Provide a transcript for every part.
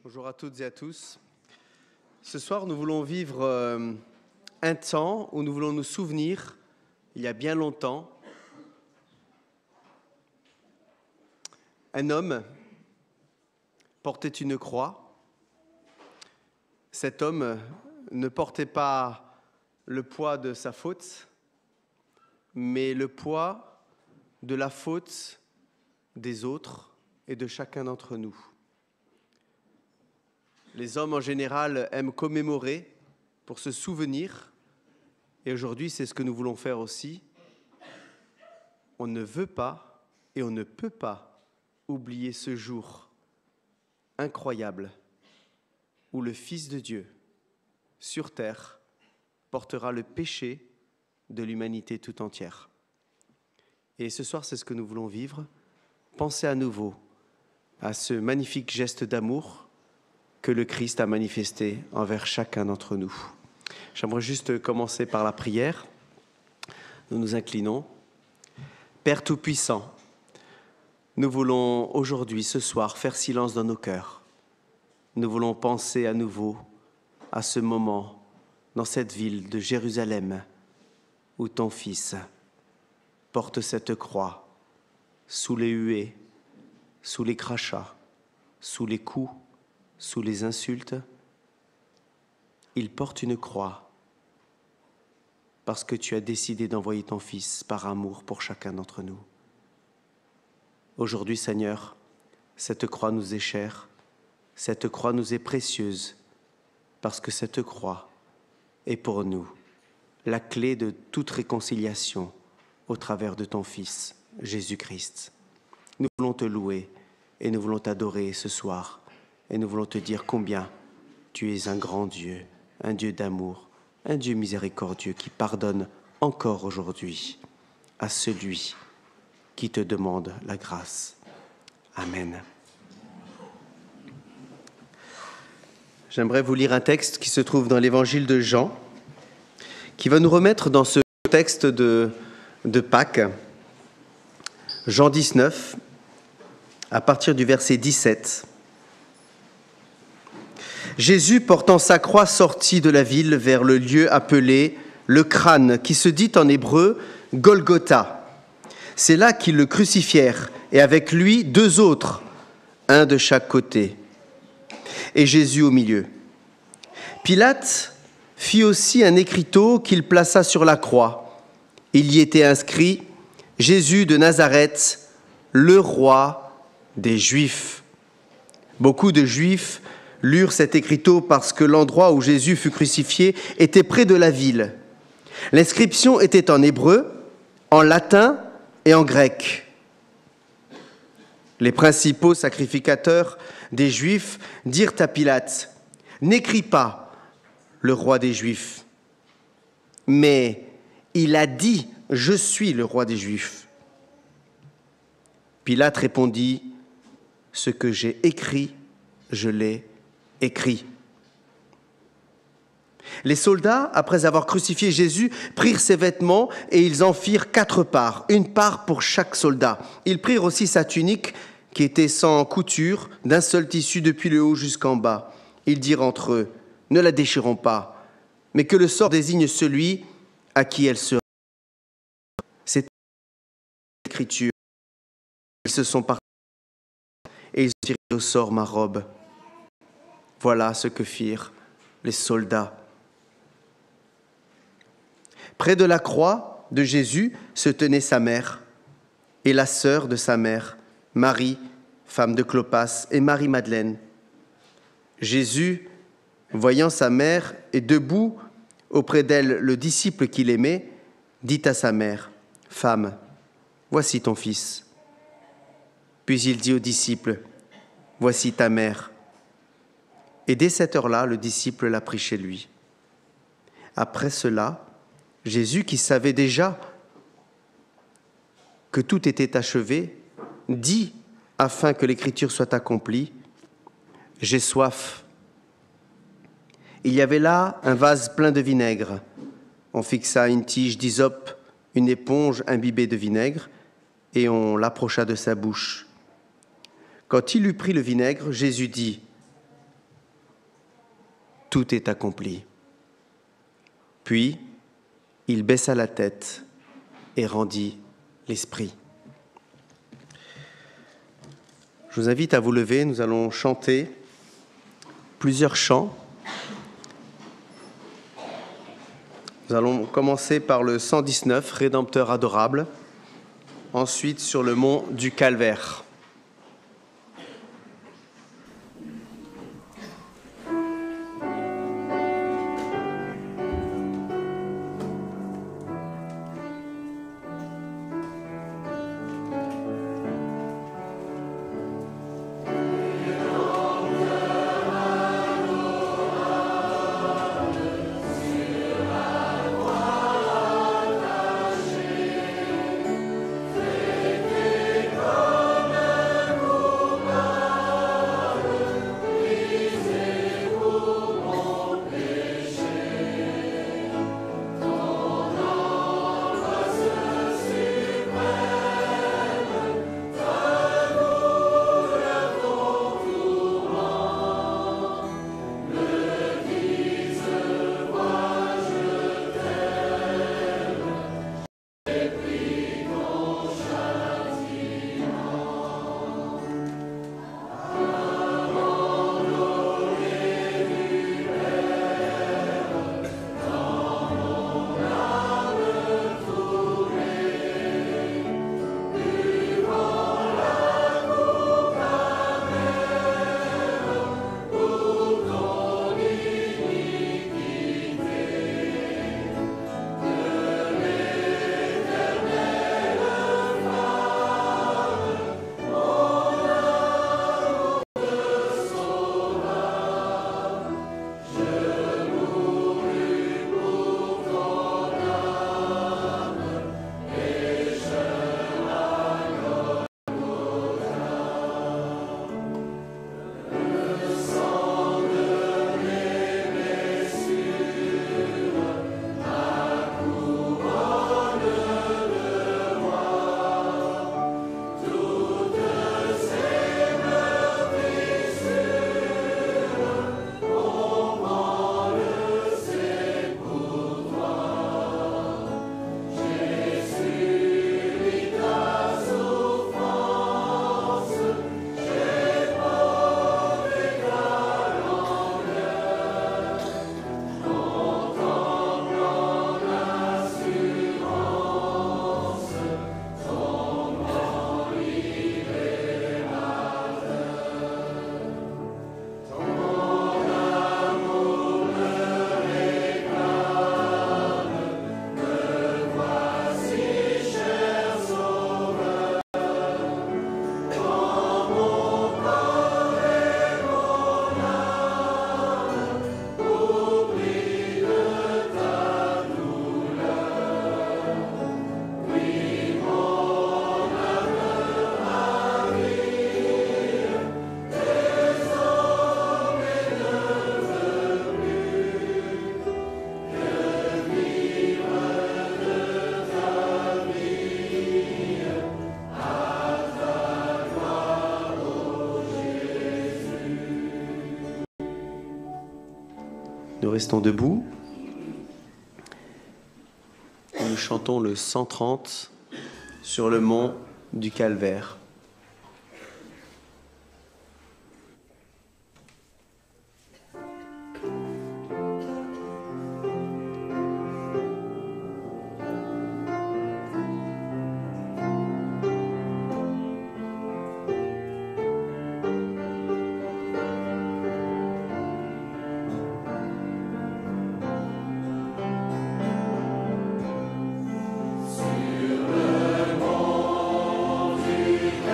Bonjour à toutes et à tous. Ce soir, nous voulons vivre un temps où nous voulons nous souvenir, il y a bien longtemps, un homme portait une croix. Cet homme ne portait pas le poids de sa faute, mais le poids de la faute des autres et de chacun d'entre nous. Les hommes en général aiment commémorer pour se souvenir, et aujourd'hui c'est ce que nous voulons faire aussi. On ne veut pas et on ne peut pas oublier ce jour incroyable où le Fils de Dieu, sur terre, portera le péché de l'humanité tout entière. Et ce soir, c'est ce que nous voulons vivre. Pensez à nouveau à ce magnifique geste d'amour que le Christ a manifesté envers chacun d'entre nous. J'aimerais juste commencer par la prière. Nous nous inclinons. Père Tout-Puissant, nous voulons aujourd'hui, ce soir, faire silence dans nos cœurs. Nous voulons penser à nouveau à ce moment dans cette ville de Jérusalem où ton Fils porte cette croix sous les huées, sous les crachats, sous les coups, sous les insultes. Il porte une croix parce que tu as décidé d'envoyer ton Fils par amour pour chacun d'entre nous. Aujourd'hui, Seigneur, cette croix nous est chère, cette croix nous est précieuse, parce que cette croix est pour nous la clé de toute réconciliation au travers de ton Fils, Jésus-Christ. Nous voulons te louer et nous voulons t'adorer ce soir. Et nous voulons te dire combien tu es un grand Dieu, un Dieu d'amour, un Dieu miséricordieux qui pardonne encore aujourd'hui à celui qui te demande la grâce. Amen. J'aimerais vous lire un texte qui se trouve dans l'évangile de Jean, qui va nous remettre dans ce texte de Pâques, Jean 19, à partir du verset 17. Jésus, portant sa croix, sortit de la ville vers le lieu appelé le crâne, qui se dit en hébreu Golgotha. C'est là qu'ils le crucifièrent, et avec lui 2 autres, un de chaque côté, et Jésus au milieu. Pilate fit aussi un écriteau qu'il plaça sur la croix. Il y était inscrit « Jésus de Nazareth, le roi des Juifs ». Beaucoup de Juifs lurent cet écriteau parce que l'endroit où Jésus fut crucifié était près de la ville. L'inscription était en hébreu, en latin et en grec. Les principaux sacrificateurs des Juifs dirent à Pilate « N'écris pas le roi des Juifs, mais il a dit « Je suis le roi des Juifs ». Pilate répondit « Ce que j'ai écrit, je l'ai écrit. » Les soldats, après avoir crucifié Jésus, prirent ses vêtements et ils en firent 4 parts, une part pour chaque soldat. Ils prirent aussi sa tunique qui était sans couture, d'un seul tissu depuis le haut jusqu'en bas. Ils dirent entre eux, « Ne la déchirons pas, mais que le sort désigne celui à qui elle sera. » C'est l'écriture. Ils se sont partagés et ils tirèrent au sort ma robe. Voilà ce que firent les soldats. Près de la croix de Jésus se tenait sa mère et la sœur de sa mère, Marie, femme de Clopas, et Marie-Madeleine. Jésus, voyant sa mère et debout auprès d'elle le disciple qu'il aimait, dit à sa mère, « Femme, voici ton fils. » Puis il dit au disciple, « Voici ta mère. » Et dès cette heure-là, le disciple l'a pris chez lui. Après cela, Jésus, qui savait déjà que tout était achevé, dit, afin que l'écriture soit accomplie, « J'ai soif. » Il y avait là un vase plein de vinaigre. On fixa une tige d'hysope, une éponge imbibée de vinaigre, et on l'approcha de sa bouche. Quand il eut pris le vinaigre, Jésus dit, tout est accompli. Puis, il baissa la tête et rendit l'esprit. Je vous invite à vous lever, nous allons chanter plusieurs chants. Nous allons commencer par le 119, Rédempteur adorable, ensuite sur le mont du Calvaire. Nous restons debout. Nous chantons le 130 sur le mont du Calvaire. Sur le mont du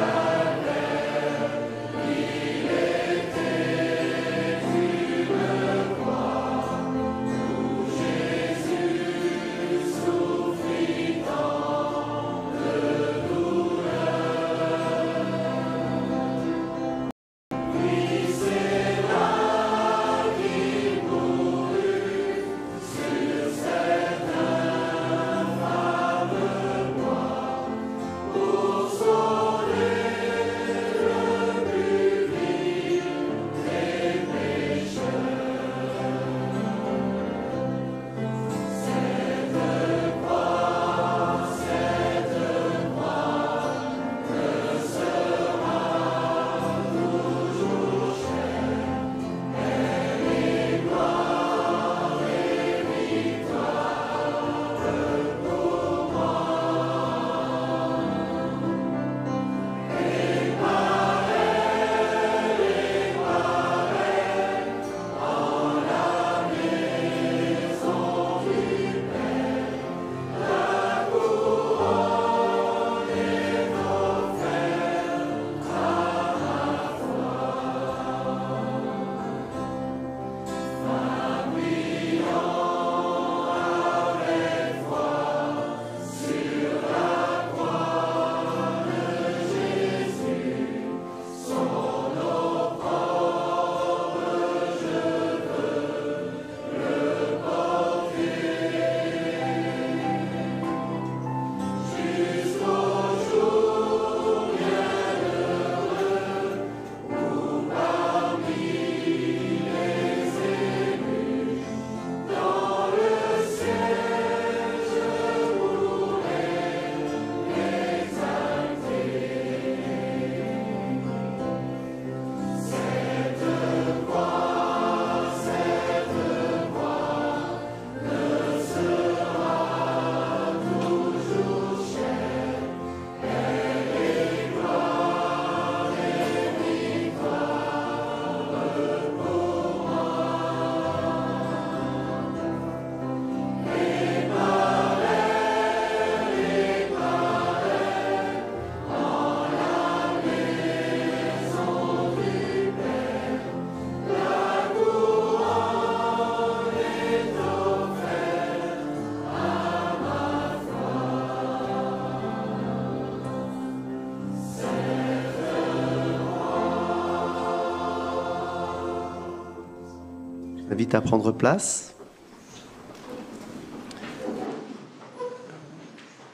invite à prendre place.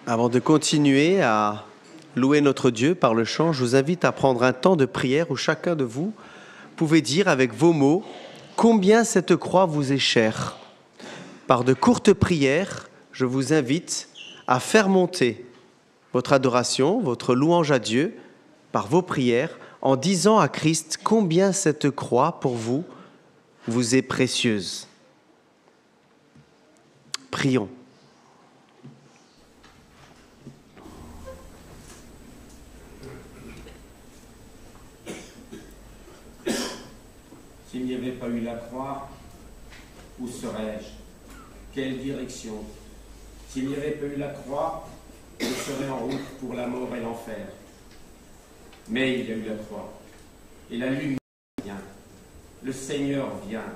Avant de continuer à louer notre Dieu par le chant, je vous invite à prendre un temps de prière où chacun de vous pouvez dire avec vos mots combien cette croix vous est chère. Par de courtes prières, je vous invite à faire monter votre adoration, votre louange à Dieu par vos prières en disant à Christ combien cette croix pour vous est précieuse. Prions. S'il n'y avait pas eu la croix, où serais-je? Quelle direction? S'il n'y avait pas eu la croix, je serais en route pour la mort et l'enfer. Mais il y a eu la croix. Et la lumière vient. Le Seigneur vient.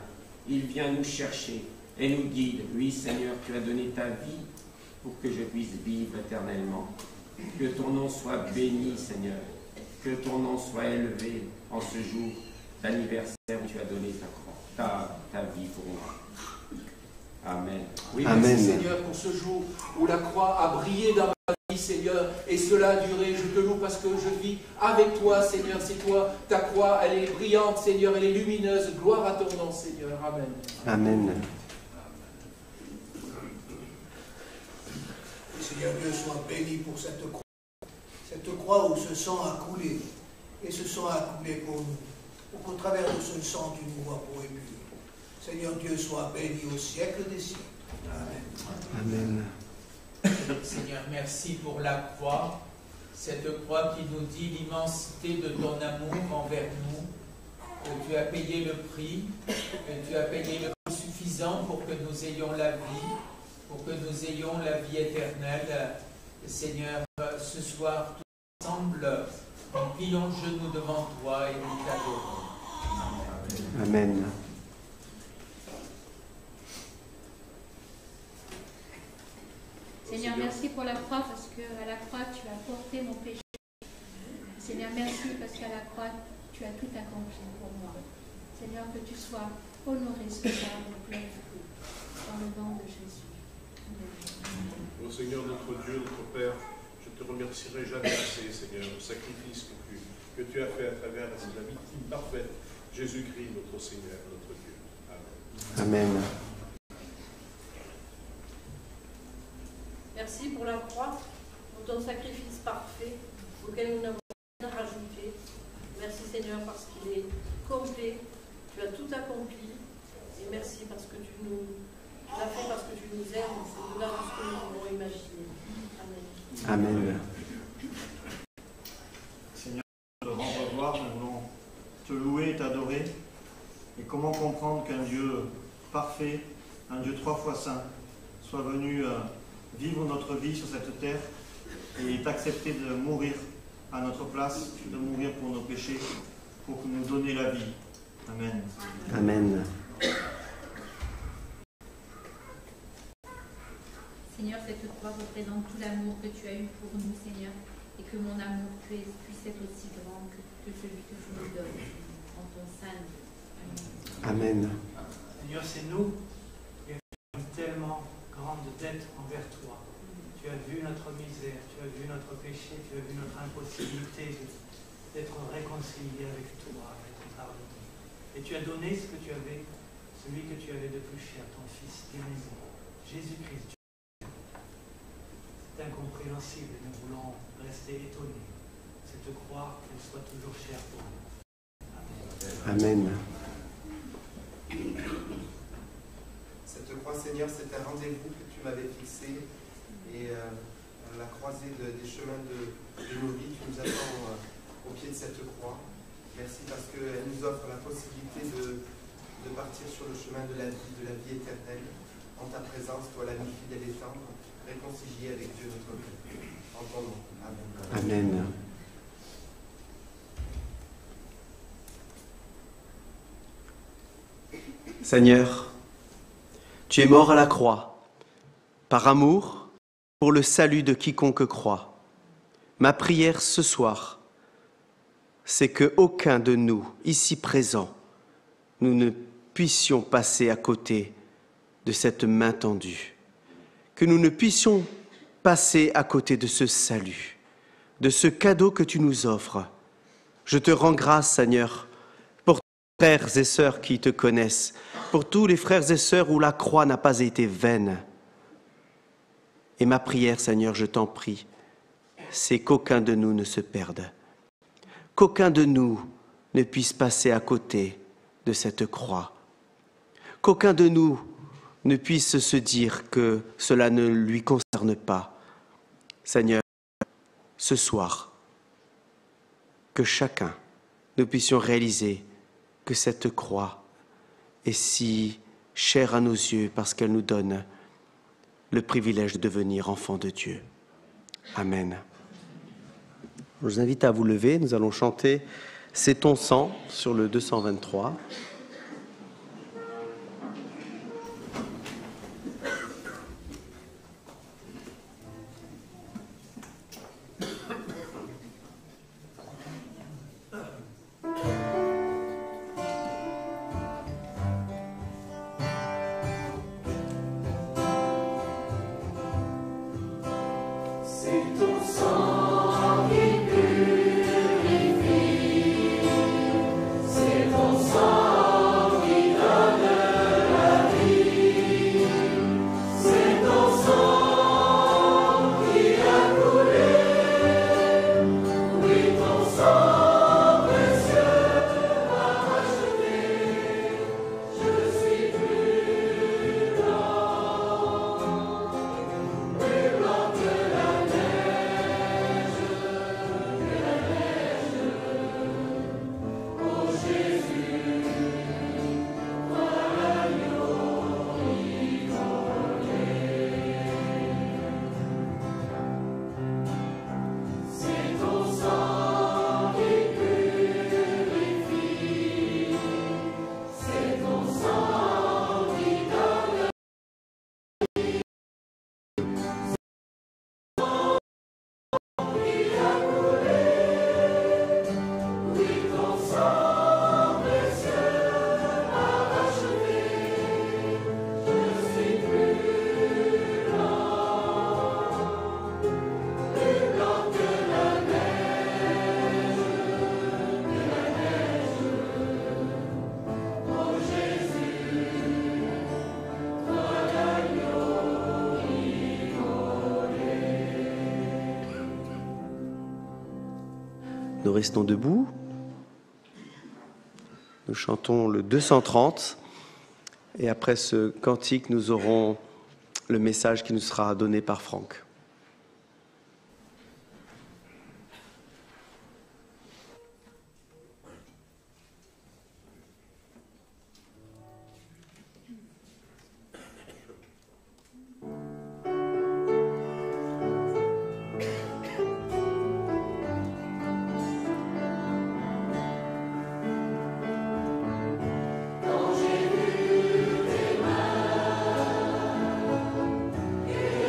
Il vient nous chercher et nous guide. Oui, Seigneur, tu as donné ta vie pour que je puisse vivre éternellement. Que ton nom soit béni, Seigneur. Que ton nom soit élevé en ce jour d'anniversaire où tu as donné ta croix, ta vie pour moi. Amen. Oui, Amen. Merci Seigneur pour ce jour où la croix a brillé dans ma vie, Seigneur, et cela a duré. Je te loue parce que je vis avec toi, Seigneur. C'est toi, ta croix, elle est brillante, Seigneur, elle est lumineuse. Gloire à ton nom, Seigneur. Amen. Amen. Seigneur Dieu, sois béni pour cette croix où ce sang a coulé, et ce sang a coulé pour nous, pour qu'au travers de ce sang, tu nous vois pour épurer. Seigneur Dieu, sois béni au siècle des siècles. Amen. Amen. Seigneur, merci pour la croix, cette croix qui nous dit l'immensité de ton amour envers nous, que tu as payé le prix, que tu as payé le prix suffisant pour que nous ayons la vie, pour que nous ayons la vie éternelle. Seigneur, ce soir, tous ensemble, nous plions genoux devant toi et nous t'adorons. Amen. Seigneur, merci pour la croix parce qu'à la croix, tu as porté mon péché. Seigneur, merci parce qu'à la croix, tu as tout accompli pour moi. Seigneur, que tu sois honoré ce soir, dans le nom de Jésus. Amen. Ô Seigneur, notre Dieu, notre Père, je te remercierai jamais assez, Seigneur, le sacrifice que tu as fait à travers la victime parfaite, Jésus-Christ, notre Seigneur, notre Dieu. Amen. Amen. Merci pour la croix, pour ton sacrifice parfait, auquel nous n'avons rien à rajouter. Merci Seigneur parce qu'il est complet, tu as tout accompli. Et merci parce que tu l'as fait parce que tu nous aimes, au-delà de ce que nous pouvons imaginer. Amen. Amen. Seigneur, nous te rendre gloire, nous voulons te louer et t'adorer. Et comment comprendre qu'un Dieu parfait, un Dieu 3 fois saint, soit venu vivre notre vie sur cette terre et est accepté de mourir à notre place, de mourir pour nos péchés, pour nous donner la vie. Amen. Amen. Seigneur, cette croix représente tout l'amour que tu as eu pour nous, Seigneur, et que mon amour puisse être aussi grand que celui que tu nous donnes en ton sein. Amen. Seigneur, c'est nous qui avons tellement grande dette envers toi. Tu as vu notre misère, tu as vu notre péché, tu as vu notre impossibilité d'être réconcilié avec toi, avec ton pardon. Et tu as donné ce que tu avais, celui que tu avais de plus cher, ton Fils bien-aimé, Jésus-Christ. C'est incompréhensible et nous voulons rester étonnés. Cette croix, qu'elle soit toujours chère pour nous. Amen. Cette croix, Seigneur, c'est un rendez-vous que tu m'avais fixé et à la croisée des chemins de nos vies, tu nous attends au pied de cette croix. Merci parce qu'elle nous offre la possibilité de partir sur le chemin de la vie éternelle, en ta présence, toi l'ami fidèle et tendre, réconcilié avec Dieu notre Père. En ton nom. Amen. Amen. Seigneur, tu es mort à la croix, par amour, pour le salut de quiconque croit. Ma prière ce soir, c'est qu'aucun de nous, ici présents, nous ne puissions passer à côté de cette main tendue, que nous ne puissions passer à côté de ce salut, de ce cadeau que tu nous offres. Je te rends grâce, Seigneur, pour tous les frères et sœurs qui te connaissent, pour tous les frères et sœurs où la croix n'a pas été vaine. Et ma prière, Seigneur, je t'en prie, c'est qu'aucun de nous ne se perde, qu'aucun de nous ne puisse passer à côté de cette croix, qu'aucun de nous ne puisse se dire que cela ne lui concerne pas. Seigneur, ce soir, que chacun, nous puissions réaliser que cette croix est si chère à nos yeux parce qu'elle nous donne le privilège de devenir enfants de Dieu. Amen. Je vous invite à vous lever, nous allons chanter « C'est ton sang » sur le 223. Nous restons debout. Nous chantons le 230. Et après ce cantique, nous aurons le message qui nous sera donné par Franck. Quand j'ai vu tes mains et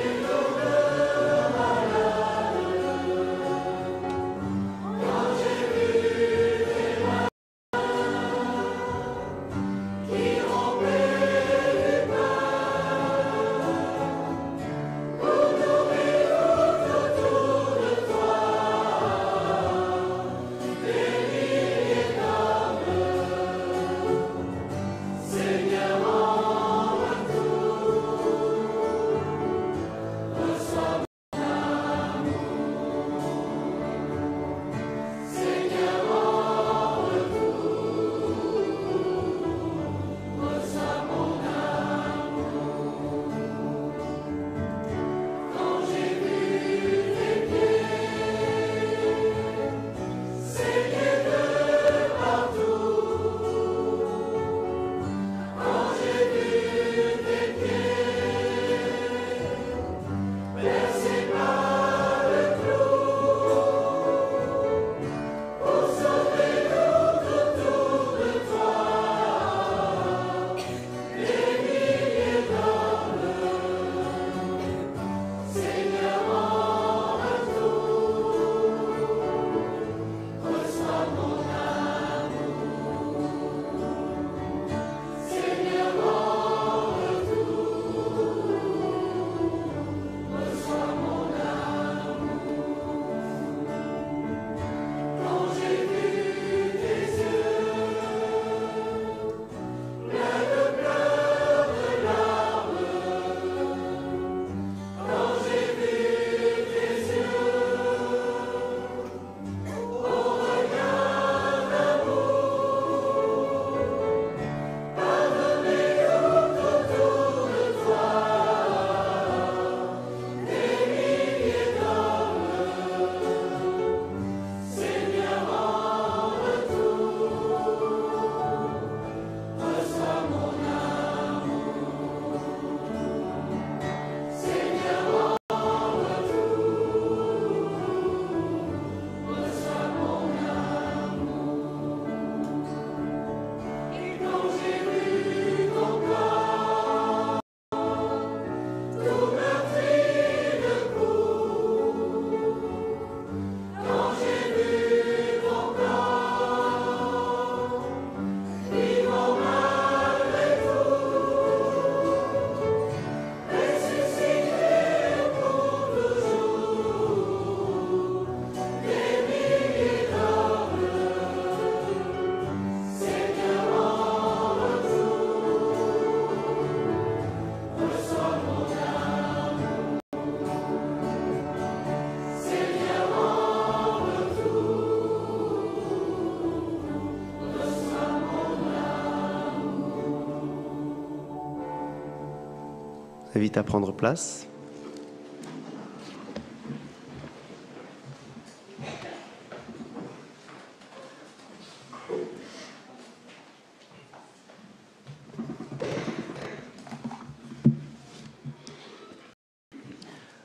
invite à prendre place.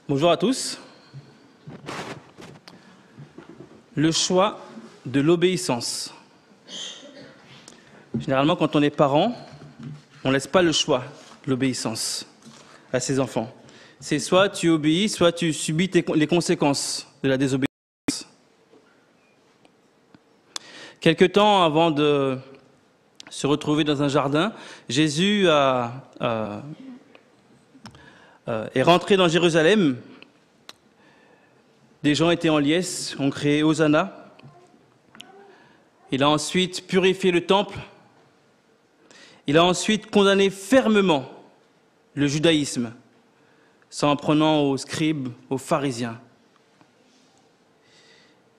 Bonjour à tous. Le choix de l'obéissance. Généralement, quand on est parent, on ne laisse pas le choix de l'obéissance à ses enfants. C'est soit tu obéis, soit tu subis les conséquences de la désobéissance. Quelque temps avant de se retrouver dans un jardin, Jésus est rentré dans Jérusalem. Des gens étaient en liesse, ont crié Hosanna. Il a ensuite purifié le temple. Il a ensuite condamné fermement le judaïsme, s'en prenant aux scribes, aux pharisiens.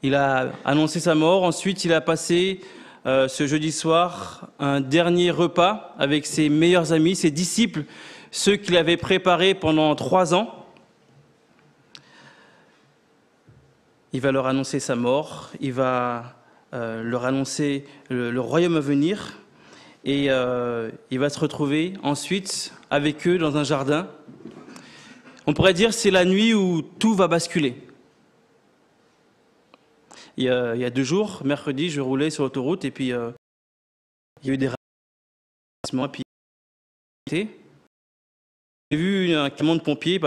Il a annoncé sa mort. Ensuite, il a passé ce jeudi soir un dernier repas avec ses meilleurs amis, ses disciples, ceux qu'il avait préparés pendant 3 ans. Il va leur annoncer sa mort, il va leur annoncer le royaume à venir, et il va se retrouver ensuite avec eux dans un jardin. On pourrait dire que c'est la nuit où tout va basculer. Il y a 2 jours, mercredi, je roulais sur l'autoroute et puis il y a eu des ramassements. Puis j'ai vu un camion de pompiers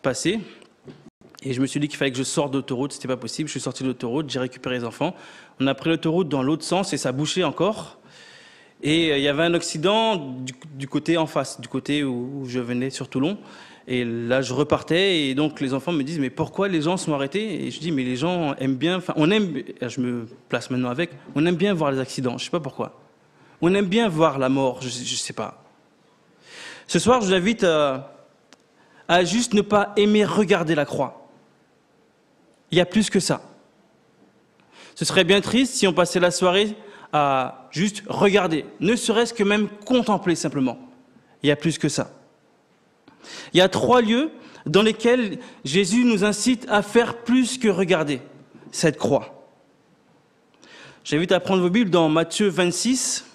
passer et je me suis dit qu'il fallait que je sorte d'autoroute. C'était pas possible. Je suis sorti de l'autoroute, j'ai récupéré les enfants. On a pris l'autoroute dans l'autre sens et ça bouchait encore. Et il y avait un accident du côté en face, du côté où je venais sur Toulon. Et là, je repartais et donc les enfants me disent « Mais pourquoi les gens sont arrêtés ?» Et je dis « Mais les gens aiment bien... » Enfin, on aime... Je me place maintenant avec. On aime bien voir les accidents. Je ne sais pas pourquoi. On aime bien voir la mort. Je ne sais pas. Ce soir, je vous invite à juste ne pas aimer regarder la croix. Il y a plus que ça. Ce serait bien triste si on passait la soirée à juste regarder, ne serait-ce que même contempler simplement. Il y a plus que ça. Il y a 3 lieux dans lesquels Jésus nous incite à faire plus que regarder cette croix. J'invite à prendre vos Bibles dans Matthieu 26.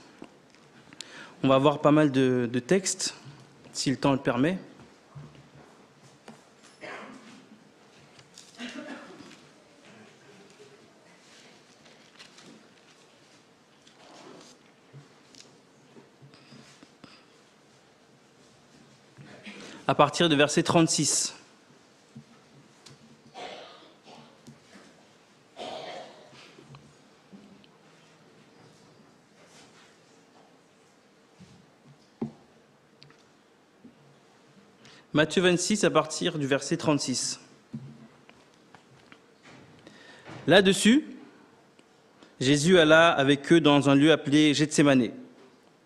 On va voir pas mal de textes, si le temps le permet. À partir de verset 36. Matthieu 26 à partir du verset 36. Là-dessus, Jésus alla avec eux dans un lieu appelé Gethsémané.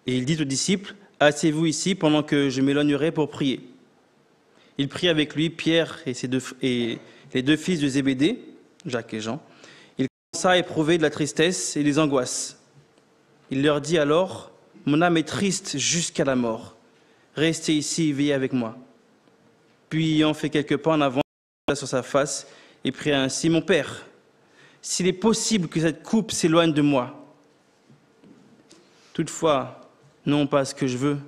Et il dit aux disciples, « Asseyez-vous ici pendant que je m'éloignerai pour prier. » Il prit avec lui Pierre et les 2 fils de Zébédée, Jacques et Jean. Il commença à éprouver de la tristesse et des angoisses. Il leur dit alors, « Mon âme est triste jusqu'à la mort. Restez ici et veillez avec moi. » Puis, ayant fait quelques pas en avant, il sur sa face et pria ainsi, « Mon Père, s'il est possible que cette coupe s'éloigne de moi. Toutefois, non pas ce que je veux,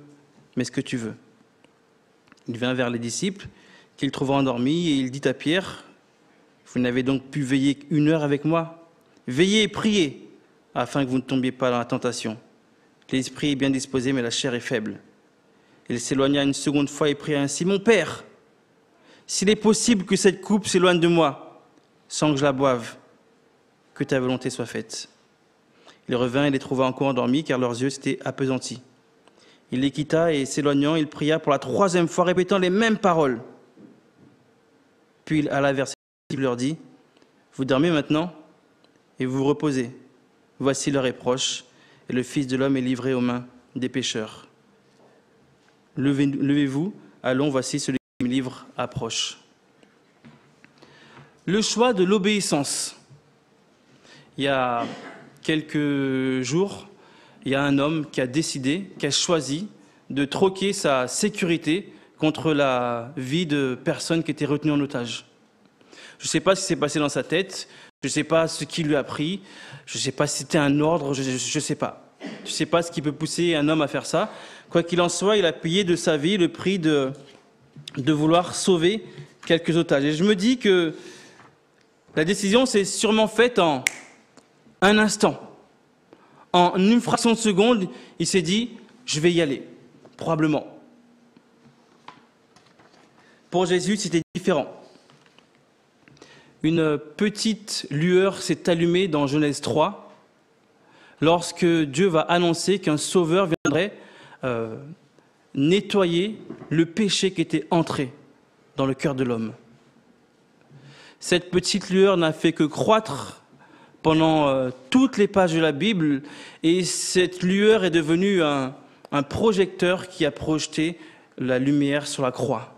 mais ce que tu veux. » Il vint vers les disciples, qu'il trouva endormis, et il dit à Pierre, « Vous n'avez donc pu veiller 1 heure avec moi? Veillez et priez, afin que vous ne tombiez pas dans la tentation. L'esprit est bien disposé, mais la chair est faible. » Il s'éloigna une seconde fois et pria ainsi, « Mon Père, s'il est possible que cette coupe s'éloigne de moi, sans que je la boive, que ta volonté soit faite. » Il revint et les trouva encore endormis, car leurs yeux s'étaient appesantis. Il les quitta et, s'éloignant, il pria pour la 3e fois, répétant les mêmes paroles. Puis il alla vers ses disciples et leur dit, « Vous dormez maintenant et vous vous reposez. Voici l'heure est proche, et le Fils de l'homme est livré aux mains des pécheurs. Levez-vous, allons, voici celui qui me livre approche. » Le choix de l'obéissance. Il y a quelques jours, il y a un homme qui a décidé, qui a choisi de troquer sa sécurité contre la vie de personnes qui étaient retenues en otage. Je ne sais pas ce qui s'est passé dans sa tête, je ne sais pas ce qui lui a pris, je ne sais pas si c'était un ordre, je ne sais pas. Je ne sais pas ce qui peut pousser un homme à faire ça. Quoi qu'il en soit, il a payé de sa vie le prix de vouloir sauver quelques otages. Et je me dis que la décision s'est sûrement faite en un instant. En une fraction de seconde, il s'est dit « je vais y aller », probablement. Pour Jésus, c'était différent. Une petite lueur s'est allumée dans Genèse 3 lorsque Dieu va annoncer qu'un sauveur viendrait nettoyer le péché qui était entré dans le cœur de l'homme. Cette petite lueur n'a fait que croître pendant toutes les pages de la Bible, et cette lueur est devenue un projecteur qui a projeté la lumière sur la croix.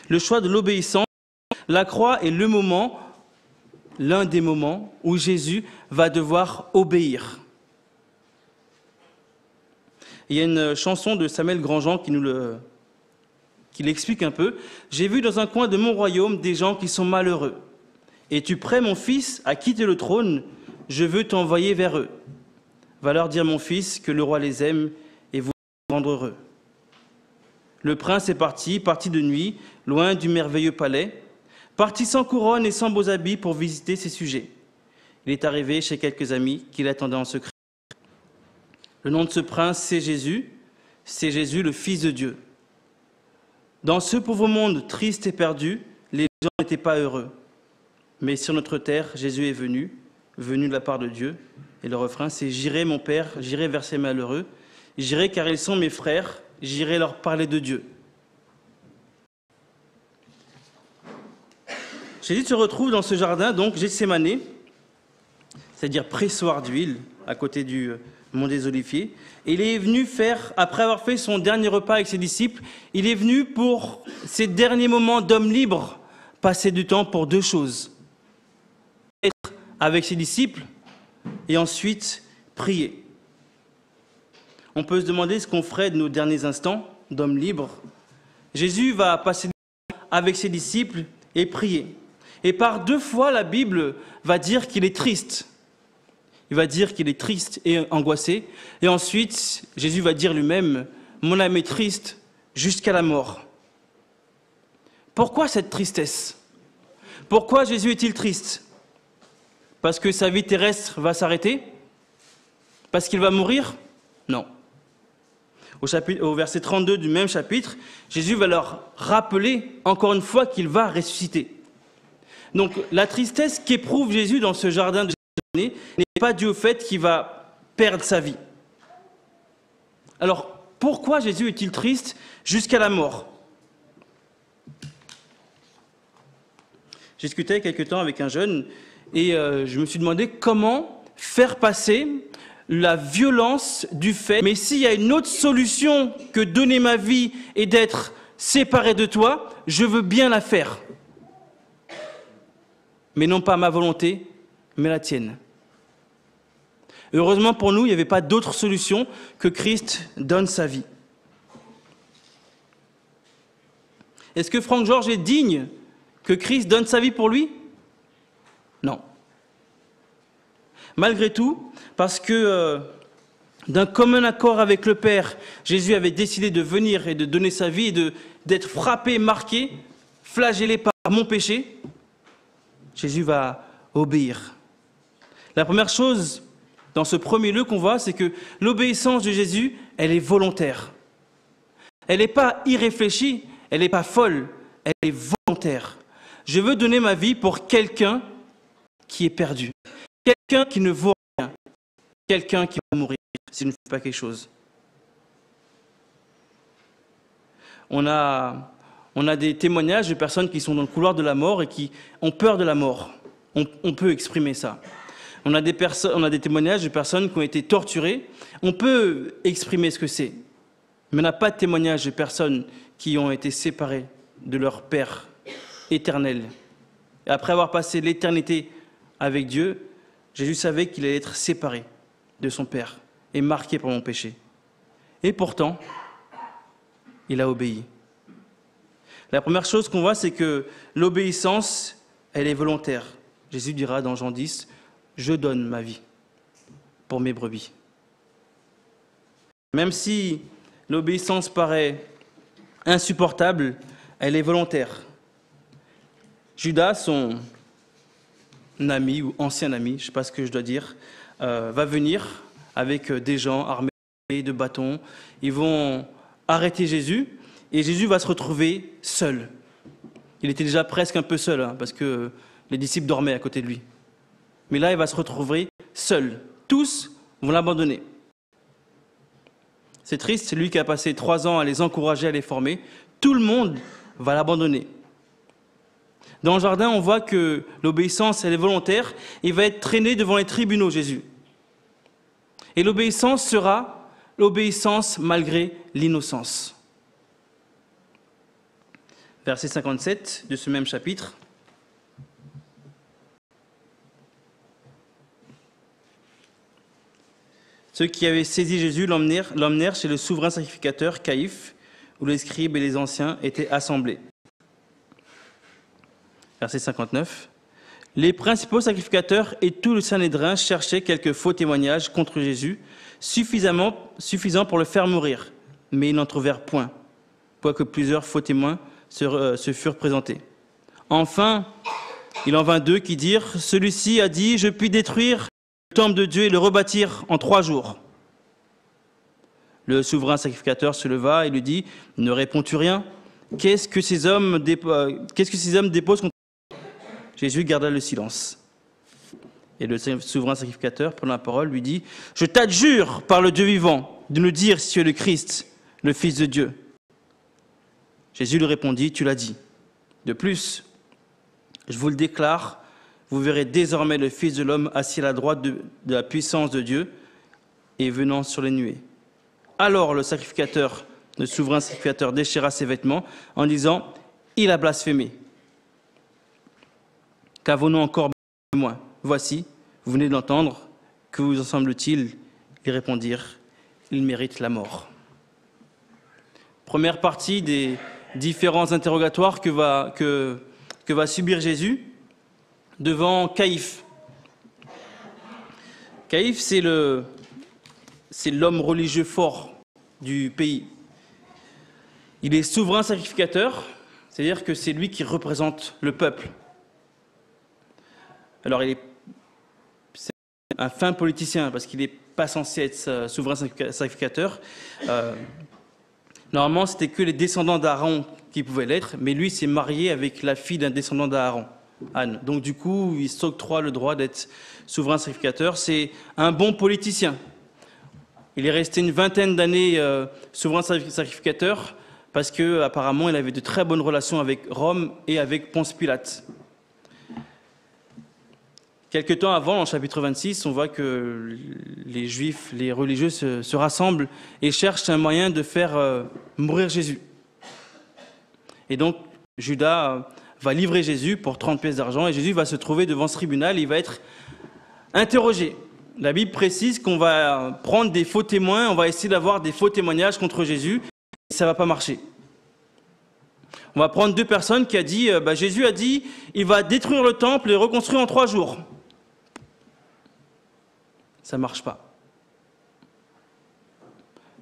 Le choix de l'obéissance, la croix est l'un des moments où Jésus va devoir obéir. Il y a une chanson de Samuel Grandjean qui l'explique un peu. « J'ai vu dans un coin de mon royaume des gens qui sont malheureux. Es-tu prêt, mon fils, à quitter le trône? Je veux t'envoyer vers eux. Va leur dire, mon fils, que le roi les aime et vous rendre heureux. » Le prince est parti de nuit, loin du merveilleux palais, parti sans couronne et sans beaux habits pour visiter ses sujets. Il est arrivé chez quelques amis qui l'attendaient en secret. Le nom de ce prince, c'est Jésus, le Fils de Dieu. Dans ce pauvre monde triste et perdu, les gens n'étaient pas heureux. Mais sur notre terre, Jésus est venu de la part de Dieu. Et le refrain, c'est « J'irai, mon Père, j'irai vers ces malheureux. J'irai car ils sont mes frères, j'irai leur parler de Dieu. » Jésus se retrouve dans ce jardin, donc Gethsémanée, c'est-à-dire pressoir d'huile, à côté du mont des Oliviers. Et il est venu après avoir fait son dernier repas avec ses disciples, il est venu pour ces derniers moments d'homme libre, passer du temps pour deux choses. Être avec ses disciples et ensuite prier. On peut se demander ce qu'on ferait de nos derniers instants d'homme libre. Jésus va passer du temps avec ses disciples et prier. Et par deux fois, la Bible va dire qu'il est triste. Il va dire qu'il est triste et angoissé. Et ensuite, Jésus va dire lui-même, « Mon âme est triste jusqu'à la mort. » Pourquoi cette tristesse? Pourquoi Jésus est-il triste? Parce que sa vie terrestre va s'arrêter? Parce qu'il va mourir? Non. Au verset 32 du même chapitre, Jésus va leur rappeler encore une fois qu'il va ressusciter. Donc la tristesse qu'éprouve Jésus dans ce jardin de Gethsémanée n'est pas due au fait qu'il va perdre sa vie. Alors pourquoi Jésus est-il triste jusqu'à la mort? J'ai discuté quelque temps avec un jeune et je me suis demandé comment faire passer la violence du fait, mais s'il y a une autre solution que donner ma vie et d'être séparé de toi, je veux bien la faire. Mais non pas ma volonté, mais la tienne. Heureusement pour nous, il n'y avait pas d'autre solution que Christ donne sa vie. Est-ce que Franck Georges est digne que Christ donne sa vie pour lui? Non. Malgré tout, parce que d'un commun accord avec le Père, Jésus avait décidé de venir et de donner sa vie et d'être frappé, marqué, flagellé par mon péché, Jésus va obéir. La première chose dans ce premier lieu qu'on voit, c'est que l'obéissance de Jésus, elle est volontaire. Elle n'est pas irréfléchie, elle n'est pas folle, elle est volontaire. Je veux donner ma vie pour quelqu'un qui est perdu, quelqu'un qui ne vaut rien, quelqu'un qui va mourir s'il ne fait pas quelque chose. On a des témoignages de personnes qui sont dans le couloir de la mort et qui ont peur de la mort. On peut exprimer ça. On a des témoignages de personnes qui ont été torturées. On peut exprimer ce que c'est. Mais on n'a pas de témoignage de personnes qui ont été séparées de leur Père éternel. Et après avoir passé l'éternité avec Dieu, Jésus savait qu'il allait être séparé de son Père et marqué par mon péché. Et pourtant, il a obéi. La première chose qu'on voit, c'est que l'obéissance, elle est volontaire. Jésus dira dans Jean 10, « Je donne ma vie pour mes brebis ». Même si l'obéissance paraît insupportable, elle est volontaire. Judas, son ami ou ancien ami, je ne sais pas ce que je dois dire, va venir avec des gens armés de bâtons. Ils vont arrêter Jésus et Jésus va se retrouver seul. Il était déjà presque un peu seul parce que les disciples dormaient à côté de lui. Mais là, il va se retrouver seul. Tous vont l'abandonner. C'est triste, c'est lui qui a passé 3 ans à les encourager, à les former. Tout le monde va l'abandonner. Dans le jardin, on voit que l'obéissance, elle est volontaire. Il va être traîné devant les tribunaux, Jésus. Et l'obéissance sera l'obéissance malgré l'innocence. Verset 57 de ce même chapitre. Ceux qui avaient saisi Jésus l'emmenèrent chez le souverain sacrificateur Caïphe, où les scribes et les anciens étaient assemblés. Verset 59. Les principaux sacrificateurs et tout le Sanhédrin cherchaient quelques faux témoignages contre Jésus, suffisants pour le faire mourir, mais ils n'en trouvèrent point, quoique plusieurs faux témoins se furent présentés. Enfin, il en vint 2 qui dirent « Celui-ci a dit, je puis détruire le temple de Dieu et le rebâtir en 3 jours. » Le souverain sacrificateur se leva et lui dit « Ne réponds-tu rien? Qu'est-ce que ces hommes déposent contre toi ?» Jésus garda le silence. Et le souverain sacrificateur, prenant la parole, lui dit « Je t'adjure par le Dieu vivant de nous dire si tu es le Christ, le Fils de Dieu. » Jésus lui répondit « Tu l'as dit. De plus, je vous le déclare, vous verrez désormais le Fils de l'homme assis à la droite de la puissance de Dieu et venant sur les nuées. » Alors le souverain sacrificateur déchira ses vêtements en disant « Il a blasphémé. Qu'avons-nous encore de moins? Voici, vous venez de l'entendre, que vous en semble-t-il » Ils répondirent « Il mérite la mort. » Première partie des différents interrogatoires que va subir Jésus devant Caïphe. Caïphe, c'est l'homme religieux fort du pays. Il est souverain sacrificateur, c'est-à-dire que c'est lui qui représente le peuple. Alors, c'est un fin politicien parce qu'il n'est pas censé être souverain sacrificateur. Normalement, c'était que les descendants d'Aaron qui pouvaient l'être, mais lui s'est marié avec la fille d'un descendant d'Aaron, Anne. Donc, du coup, il s'octroie le droit d'être souverain sacrificateur. C'est un bon politicien. Il est resté une 20aine d'années souverain sacrificateur parce qu'apparemment, il avait de très bonnes relations avec Rome et avec Ponce Pilate. Quelque temps avant, en chapitre 26, on voit que les Juifs, les religieux se rassemblent et cherchent un moyen de faire mourir Jésus. Et donc, Judas va livrer Jésus pour 30 pièces d'argent et Jésus va se trouver devant ce tribunal et il va être interrogé. La Bible précise qu'on va prendre des faux témoins, on va essayer d'avoir des faux témoignages contre Jésus et ça ne va pas marcher. On va prendre 2 personnes qui ont dit Jésus a dit il va détruire le temple et le reconstruire en 3 jours. Ça ne marche pas.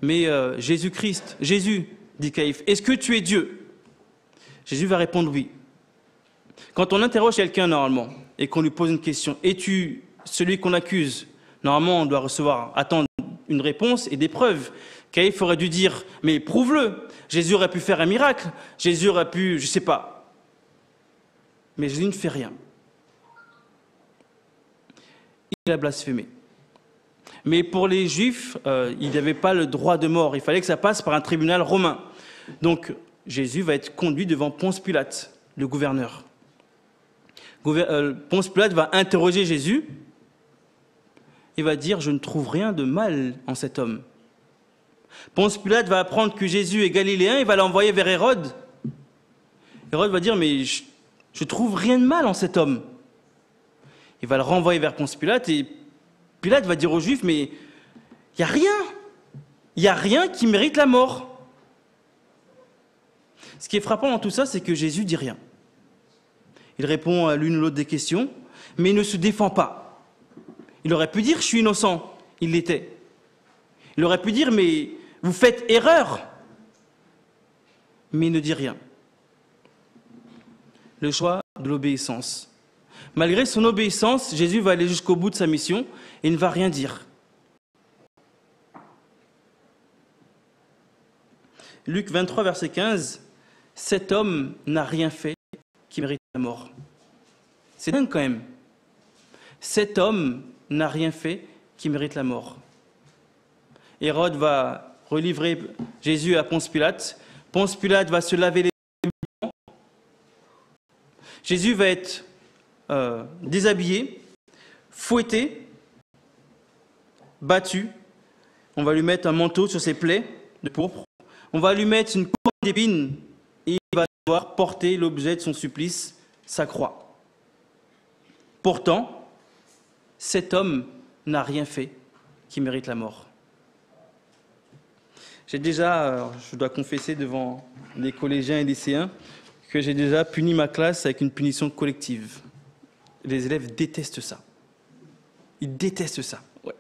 Mais Jésus-Christ, Jésus, dit Caïphe, est-ce que tu es Dieu? Jésus va répondre oui. Quand on interroge quelqu'un normalement et qu'on lui pose une question, es-tu celui qu'on accuse? Normalement, on doit attendre une réponse et des preuves. Caïphe aurait dû dire, mais prouve-le. Jésus aurait pu faire un miracle. Jésus aurait pu, je ne sais pas. Mais Jésus ne fait rien. Il a blasphémé. Mais pour les Juifs, ils n'avaient pas le droit de mort. Il fallait que ça passe par un tribunal romain. Donc, Jésus va être conduit devant Ponce Pilate, le gouverneur. Ponce Pilate va interroger Jésus et va dire « Je ne trouve rien de mal en cet homme ». Ponce Pilate va apprendre que Jésus est galiléen et va l'envoyer vers Hérode. Hérode va dire « Mais je trouve rien de mal en cet homme ». Il va le renvoyer vers Ponce Pilate et Pilate va dire aux Juifs, mais il n'y a rien qui mérite la mort. Ce qui est frappant dans tout ça, c'est que Jésus dit rien. Il répond à l'une ou l'autre des questions, mais il ne se défend pas. Il aurait pu dire « je suis innocent », il l'était. Il aurait pu dire « mais vous faites erreur », mais il ne dit rien. Le choix de l'obéissance. Malgré son obéissance, Jésus va aller jusqu'au bout de sa mission et ne va rien dire. Luc 23, verset 15, « Cet homme n'a rien fait qui mérite la mort. » C'est dingue quand même. Cet homme n'a rien fait qui mérite la mort. Hérode va relivrer Jésus à Ponce Pilate. Ponce Pilate va se laver les mains. Jésus va être déshabillé, fouetté, battu. On va lui mettre un manteau sur ses plaies de pourpre. On va lui mettre une couronne d'épines et il va devoir porter l'objet de son supplice, sa croix. Pourtant, cet homme n'a rien fait qui mérite la mort. J'ai déjà, je dois confesser devant les collégiens et lycéens, que j'ai déjà puni ma classe avec une punition collective. Les élèves détestent ça. Ils détestent ça. Ouais.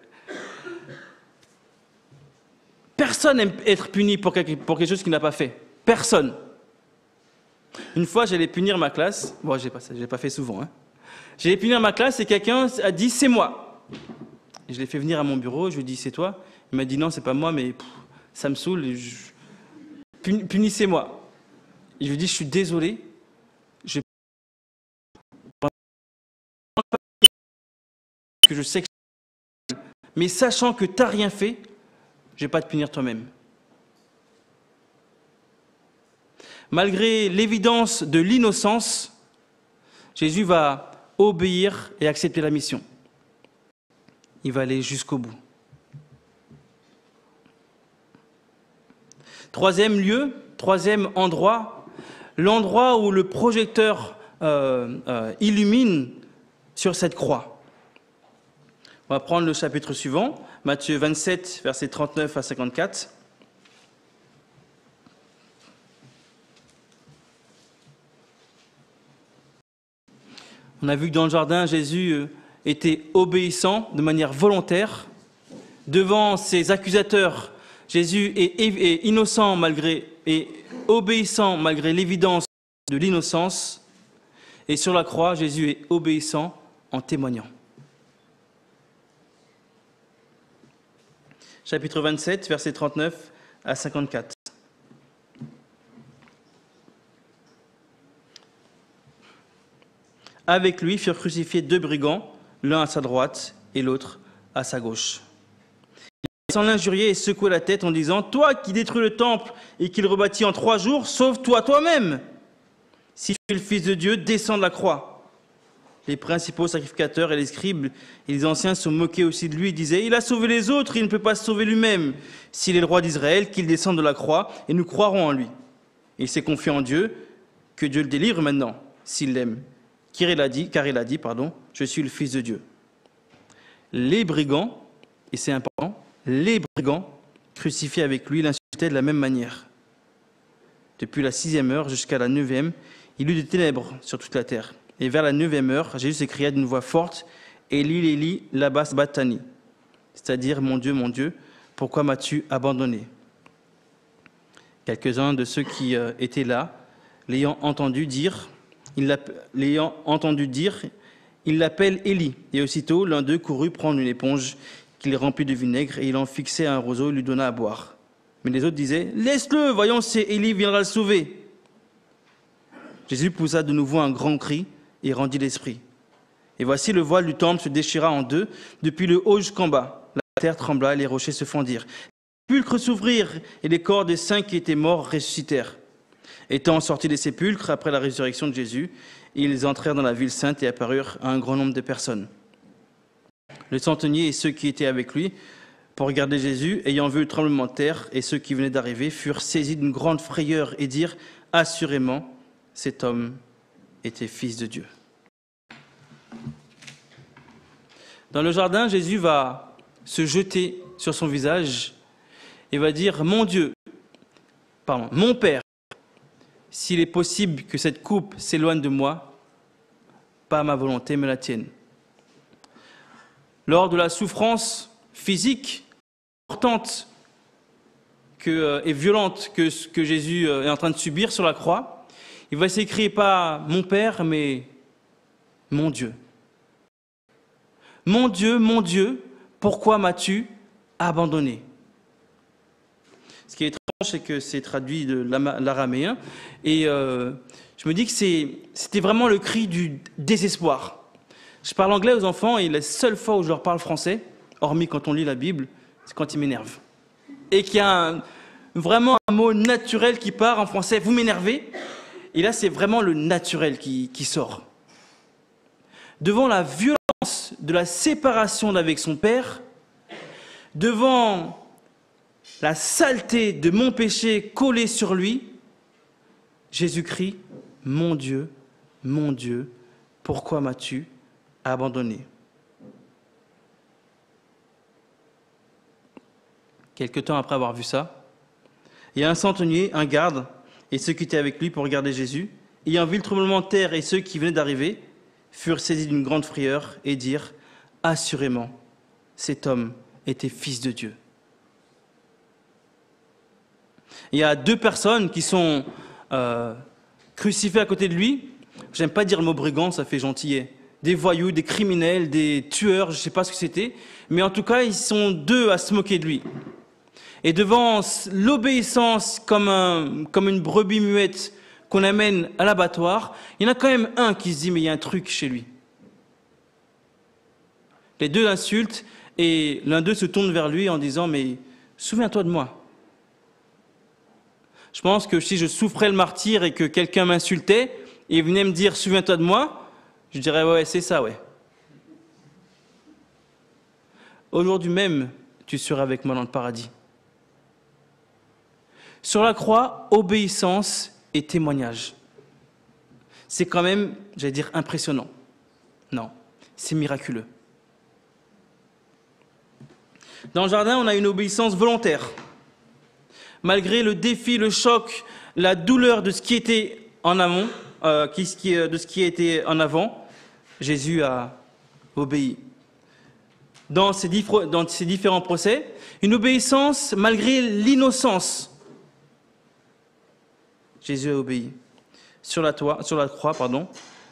Personne n'aime être puni pour quelque chose qu'il n'a pas fait. Personne. Une fois, j'allais punir ma classe. Bon, je l'ai pas fait souvent. J'allais punir ma classe et quelqu'un a dit « c'est moi ». Je l'ai fait venir à mon bureau, je lui ai dit « c'est toi ». Il m'a dit « non, c'est pas moi, mais ça me saoule, punissez-moi ». Et je lui ai dit « je suis désolé, que je sais que mais sachant que tu n'as rien fait, je ne vais pas te punir toi-même. » Malgré l'évidence de l'innocence, Jésus va obéir et accepter la mission. Il va aller jusqu'au bout. Troisième lieu, troisième endroit, l'endroit où le projecteur illumine sur cette croix. On va prendre le chapitre suivant, Matthieu 27, versets 39 à 54. On a vu que dans le jardin, Jésus était obéissant de manière volontaire. Devant ses accusateurs, Jésus est innocent et obéissant malgré l'évidence de l'innocence. Et sur la croix, Jésus est obéissant en témoignant. Chapitre 27, versets 39 à 54. Avec lui furent crucifiés 2 brigands, l'un à sa droite et l'autre à sa gauche. Il s'en l'injuriait et secouait la tête en disant « Toi qui détruis le temple et qui le rebâtis en 3 jours, sauve-toi toi-même. Si tu es le Fils de Dieu, descends de la croix. » Les principaux sacrificateurs et les scribes et les anciens se moquaient aussi de lui et disaient « Il a sauvé les autres, il ne peut pas se sauver lui-même. S'il est le roi d'Israël, qu'il descende de la croix et nous croirons en lui. » Et il s'est confié en Dieu, que Dieu le délivre maintenant, s'il l'aime. Car il a dit, je suis le Fils de Dieu. Les brigands, et c'est important, les brigands crucifiés avec lui l'insultaient de la même manière. Depuis la 6e heure jusqu'à la 9e, il y eut des ténèbres sur toute la terre. Et vers la 9e heure, Jésus s'écria d'une voix forte, Élie, Élie, lama sabachthani, c'est-à-dire, mon Dieu, pourquoi m'as-tu abandonné? Quelques-uns de ceux qui étaient là, l'ayant entendu dire, il l'appelle Élie. Et aussitôt, l'un d'eux courut prendre une éponge qu'il remplit de vinaigre et il en fixait un roseau et lui donna à boire. Mais les autres disaient, laisse-le, voyons si Élie viendra le sauver. Jésus poussa de nouveau un grand cri et rendit l'esprit. Et voici le voile du temple se déchira en 2, depuis le haut jusqu'en bas. La terre trembla et les rochers se fendirent. Les sépulcres s'ouvrirent et les corps des saints qui étaient morts ressuscitèrent. Étant sortis des sépulcres après la résurrection de Jésus, ils entrèrent dans la ville sainte et apparurent à un grand nombre de personnes. Le centenier et ceux qui étaient avec lui, pour regarder Jésus, ayant vu le tremblement de terre et ceux qui venaient d'arriver, furent saisis d'une grande frayeur et dirent « Assurément, cet homme était Fils de Dieu. » Dans le jardin, Jésus va se jeter sur son visage et va dire « Mon Dieu, mon Père, s'il est possible que cette coupe s'éloigne de moi, pas ma volonté, mais la tienne. Lors de la souffrance physique importante et violente que Jésus est en train de subir sur la croix, il va s'écrier pas « mon Père », mais « mon Dieu ». Mon Dieu, pourquoi m'as-tu abandonné ?» Ce qui est étrange, c'est que c'est traduit de l'araméen. Et je me dis que c'était vraiment le cri du désespoir. Je parle anglais aux enfants et la seule fois où je leur parle français, hormis quand on lit la Bible, c'est quand ils m'énervent. Et qu'il y a vraiment un mot naturel qui part en français, vous m'énervez. Et là, c'est vraiment le naturel qui sort. Devant la violence de la séparation d'avec son Père, devant la saleté de mon péché collé sur lui, Jésus crie « Mon Dieu, pourquoi m'as-tu abandonné ?» Quelque temps après avoir vu ça, il y a un centenier, un garde, et ceux qui étaient avec lui pour regarder Jésus, ayant vu le tremblement de terre et ceux qui venaient d'arriver, furent saisis d'une grande frayeur et dirent « Assurément, cet homme était fils de Dieu. » Il y a 2 personnes qui sont crucifiées à côté de lui. J'aime pas dire le mot brigand, ça fait gentillet. Des voyous, des criminels, des tueurs, je ne sais pas ce que c'était. Mais en tout cas, ils sont 2 à se moquer de lui. Et devant l'obéissance comme une brebis muette qu'on amène à l'abattoir, il y en a quand même un qui se dit « mais il y a un truc chez lui ». Les 2 l'insultent et l'un d'eux se tourne vers lui en disant « mais souviens-toi de moi ». Je pense que si je souffrais le martyre et que quelqu'un m'insultait et venait me dire « souviens-toi de moi », je dirais « ouais, c'est ça, ouais ». Aujourd'hui même, tu seras avec moi dans le paradis. Sur la croix, obéissance et témoignage. C'est quand même, j'allais dire, impressionnant. Non, c'est miraculeux. Dans le jardin, on a une obéissance volontaire. Malgré le défi, le choc, la douleur de ce qui était en amont, de ce qui était en avant, Jésus a obéi. Dans ces différents procès, une obéissance malgré l'innocence. Jésus a obéi. Sur la croix,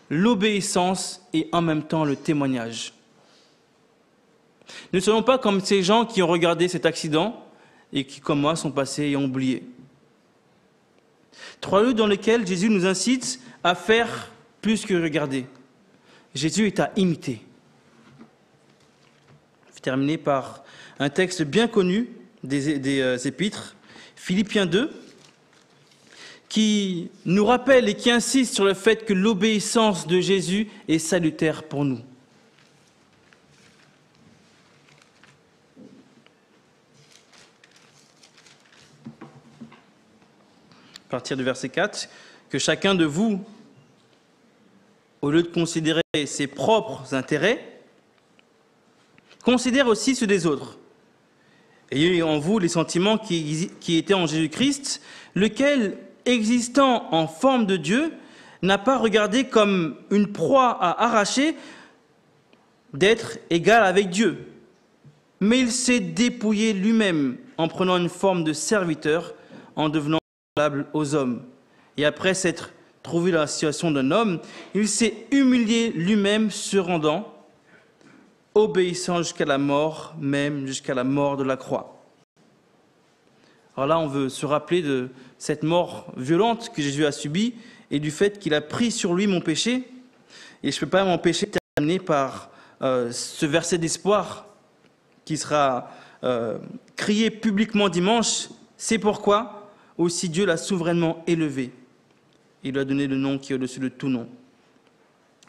l'obéissance et en même temps le témoignage. Ne soyons pas comme ces gens qui ont regardé cet accident et qui, comme moi, sont passés et ont oublié. 3 lieux dans lesquels Jésus nous incite à faire plus que regarder. Jésus est à imiter. Je vais terminer par un texte bien connu des Épîtres, Philippiens 2, qui nous rappelle et qui insiste sur le fait que l'obéissance de Jésus est salutaire pour nous. À partir du verset 4, que chacun de vous, au lieu de considérer ses propres intérêts, considère aussi ceux des autres. Ayez en vous les sentiments qui étaient en Jésus-Christ, lequel, existant en forme de Dieu, n'a pas regardé comme une proie à arracher d'être égal avec Dieu. Mais il s'est dépouillé lui-même en prenant une forme de serviteur, en devenant semblable aux hommes. Et après s'être trouvé dans la situation d'un homme, il s'est humilié lui-même, se rendant, obéissant jusqu'à la mort, même jusqu'à la mort de la croix. Alors là, on veut se rappeler de cette mort violente que Jésus a subie et du fait qu'il a pris sur lui mon péché. Et je ne peux pas m'empêcher de terminer par ce verset d'espoir qui sera crié publiquement dimanche. C'est pourquoi aussi Dieu l'a souverainement élevé. Il lui a donné le nom qui est au-dessus de tout nom,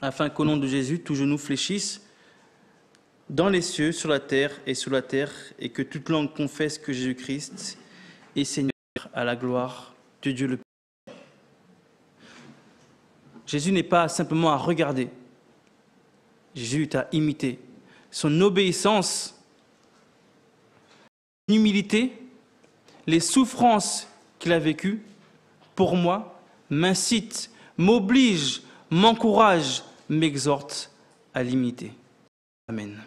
afin qu'au nom de Jésus, tout genou fléchisse dans les cieux, sur la terre et sous la terre, et que toute langue confesse que Jésus-Christ est Seigneur, à la gloire de Dieu le Père. Jésus n'est pas simplement à regarder. Jésus est à imiter. Son obéissance, l'humilité, les souffrances qu'il a vécues, pour moi, m'incite, m'oblige, m'encourage, m'exhorte à l'imiter. Amen.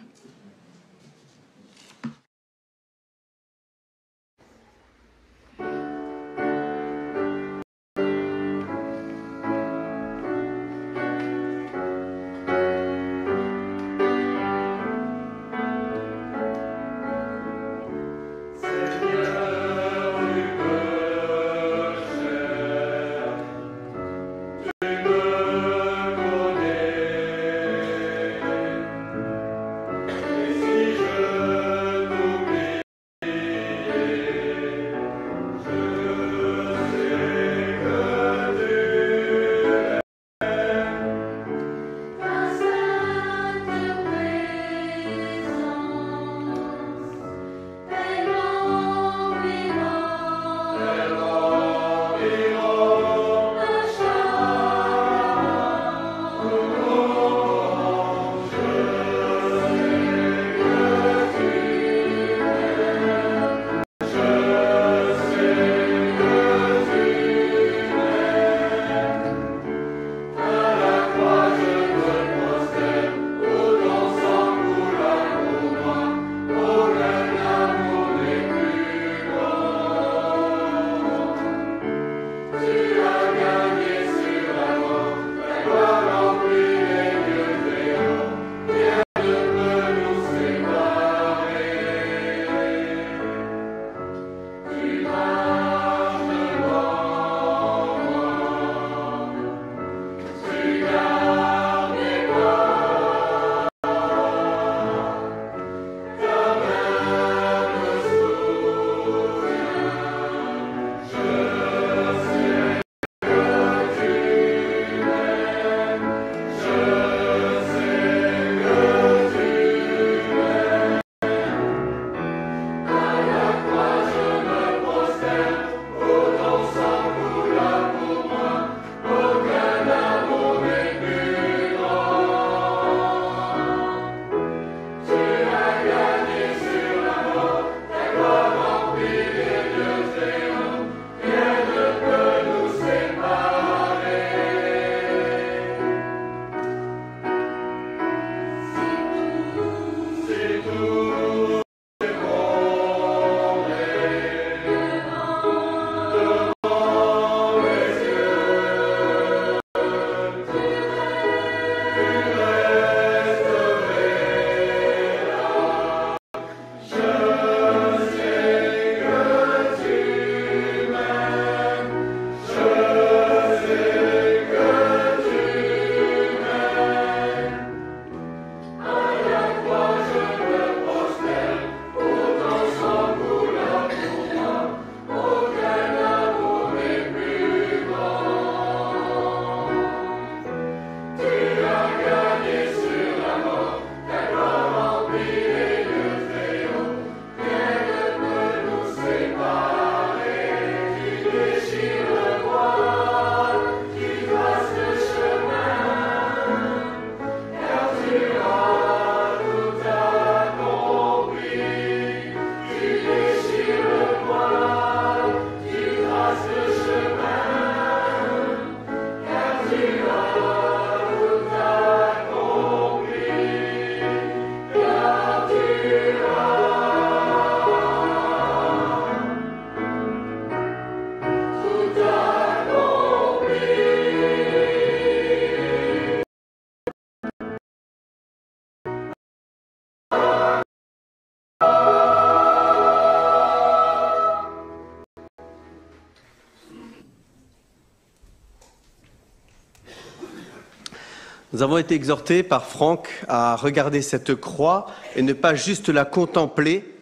Nous avons été exhortés par Franck à regarder cette croix et ne pas juste la contempler.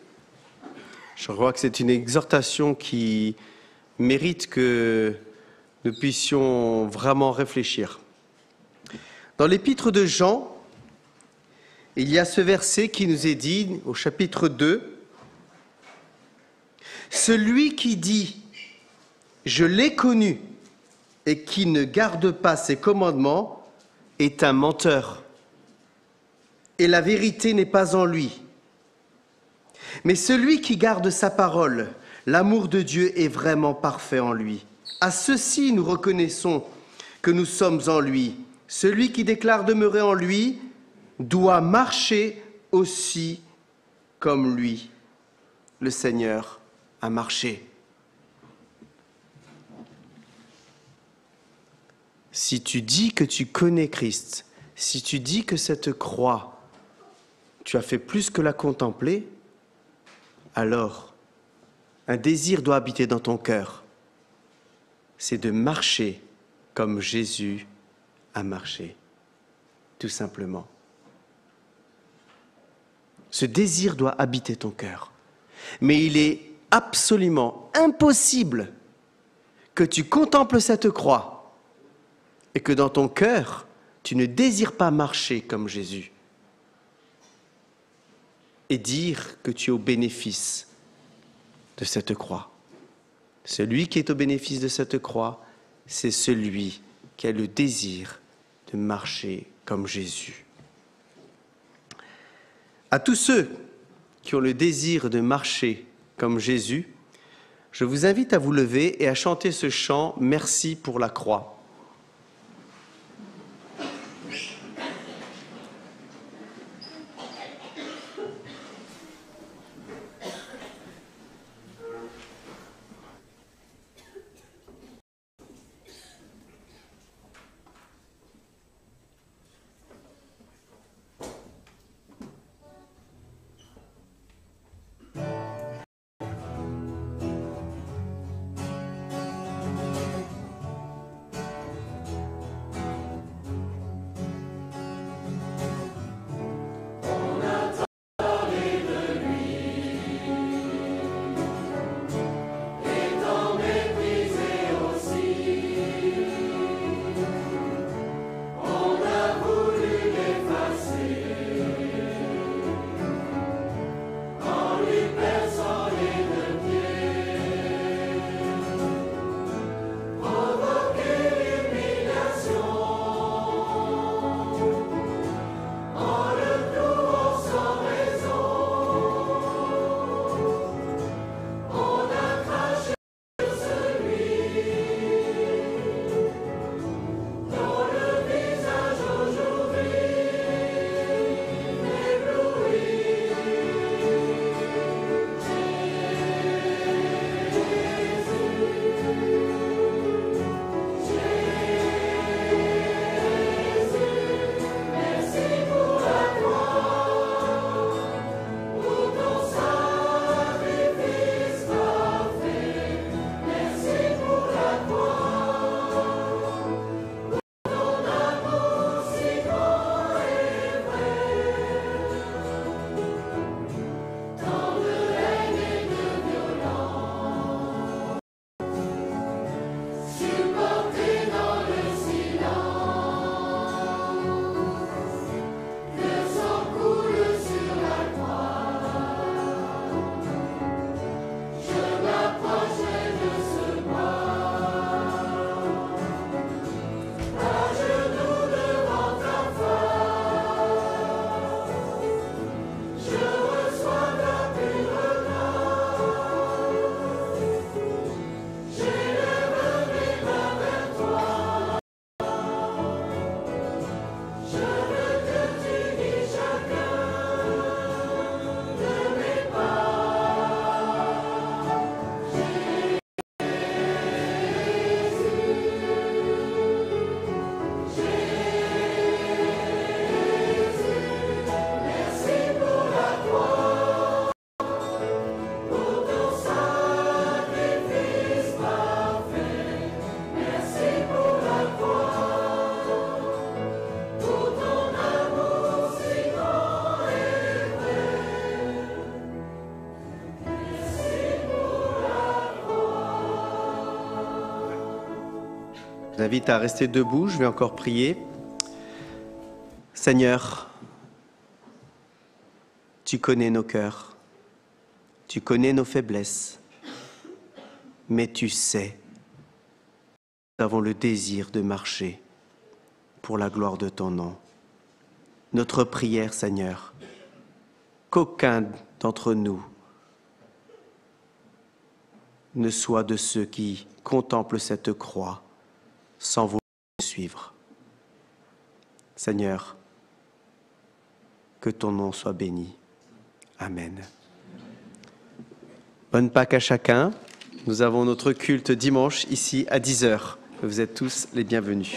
Je crois que c'est une exhortation qui mérite que nous puissions vraiment réfléchir. Dans l'épître de Jean, il y a ce verset qui nous est dit au chapitre 2. « Celui qui dit « Je l'ai connu » et qui ne garde pas ses commandements est un menteur, et la vérité n'est pas en lui. Mais celui qui garde sa parole, l'amour de Dieu est vraiment parfait en lui. À ceci, nous reconnaissons que nous sommes en lui. Celui qui déclare demeurer en lui doit marcher aussi comme lui. Le Seigneur a marché. Si tu dis que tu connais Christ, si tu dis que cette croix, tu as fait plus que la contempler, alors un désir doit habiter dans ton cœur. C'est de marcher comme Jésus a marché, tout simplement. Ce désir doit habiter ton cœur. Mais il est absolument impossible que tu contemples cette croix et que dans ton cœur, tu ne désires pas marcher comme Jésus et dire que tu es au bénéfice de cette croix. Celui qui est au bénéfice de cette croix, c'est celui qui a le désir de marcher comme Jésus. À tous ceux qui ont le désir de marcher comme Jésus, je vous invite à vous lever et à chanter ce chant « Merci pour la croix ». Je vous invite à rester debout, je vais encore prier. Seigneur, tu connais nos cœurs, tu connais nos faiblesses, mais tu sais, nous avons le désir de marcher pour la gloire de ton nom. Notre prière, Seigneur, qu'aucun d'entre nous ne soit de ceux qui contemplent cette croix sans vouloir le suivre. Seigneur, que ton nom soit béni. Amen. Bonne Pâques à chacun. Nous avons notre culte dimanche ici à 10h. Vous êtes tous les bienvenus.